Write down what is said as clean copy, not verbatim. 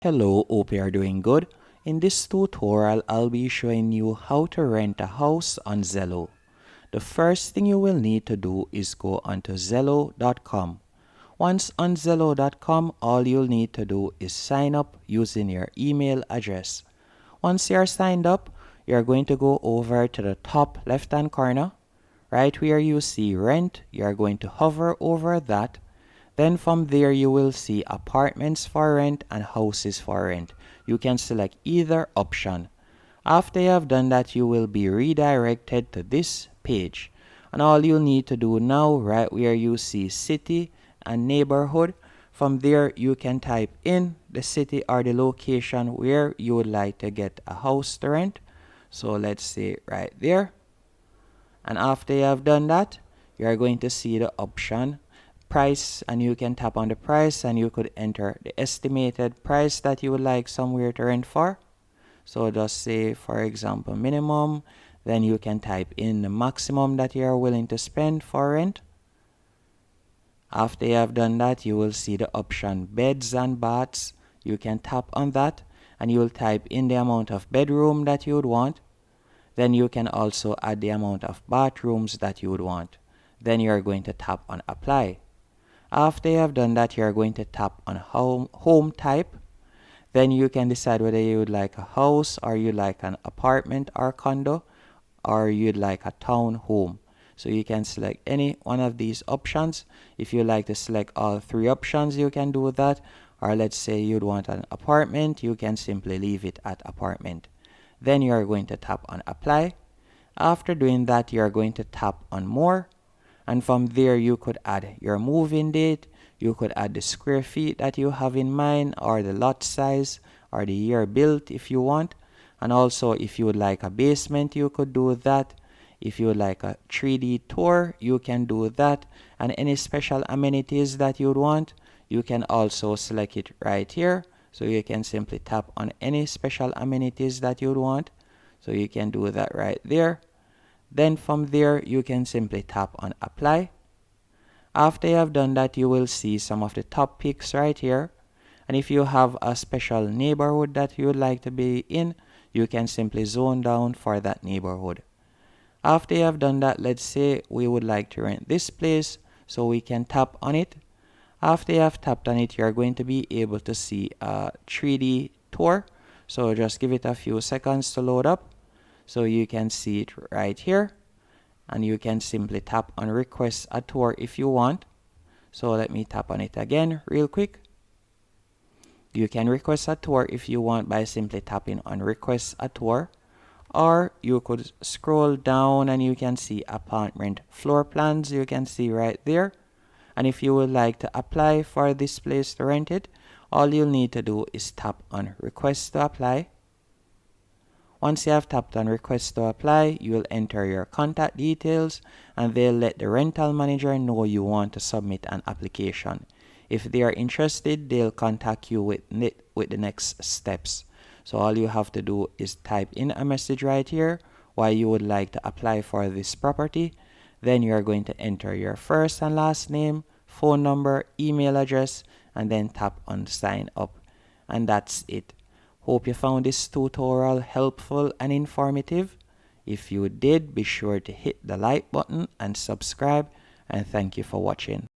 Hello, hope you are doing good. In this tutorial, I'll be showing you how to rent a house on Zillow. The first thing you will need to do is go onto Zillow.com. Once on Zillow.com, all you'll need to do is sign up using your email address. Once you're signed up, you're going to go over to the top left-hand corner. Right where you see rent, you're going to hover over that. Then from there you will see apartments for rent and houses for rent. You can select either option. After you have done that, you will be redirected to this page. And all you need to do now, right where you see city and neighborhood, from there you can type in the city or the location where you would like to get a house to rent. So let's say right there. And after you have done that, you are going to see the option price, and you can tap on the price and you could enter the estimated price that you would like somewhere to rent for. So just say, for example, minimum, then you can type in the maximum that you are willing to spend for rent. After you have done that, you will see the option beds and baths. You can tap on that and you will type in the amount of bedroom that you would want. Then you can also add the amount of bathrooms that you would want. Then you are going to tap on apply. After you have done that, you are going to tap on home type. Then you can decide whether you would like a house, or you like an apartment or condo, or you'd like a town home. So you can select any one of these options. If you like to select all three options, you can do that. Or let's say you'd want an apartment, you can simply leave it at apartment. Then you are going to tap on apply. After doing that, you are going to tap on more. And from there, you could add your move-in date. You could add the square feet that you have in mind, or the lot size, or the year built if you want. And also, if you would like a basement, you could do that. If you would like a 3D tour, you can do that. And any special amenities that you would want, you can also select it right here. So you can simply tap on any special amenities that you would want. So you can do that right there. Then from there, you can simply tap on apply. After you have done that, you will see some of the top picks right here. And if you have a special neighborhood that you would like to be in, you can simply zone down for that neighborhood. After you have done that, let's say we would like to rent this place, so we can tap on it. After you have tapped on it, you are going to be able to see a 3D tour. So just give it a few seconds to load up. So you can see it right here. And you can simply tap on request a tour if you want. So let me tap on it again real quick. You can request a tour if you want by simply tapping on request a tour. Or you could scroll down and you can see apartment floor plans. You can see right there. And if you would like to apply for this place to rent it, all you'll need to do is tap on request to apply. Once you have tapped on request to apply, you will enter your contact details and they'll let the rental manager know you want to submit an application. If they are interested, they'll contact you with the next steps. So all you have to do is type in a message right here why you would like to apply for this property. Then you are going to enter your first and last name, phone number, email address, and then tap on sign up. And that's it. Hope you found this tutorial helpful and informative. If you did, be sure to hit the like button and subscribe, and thank you for watching.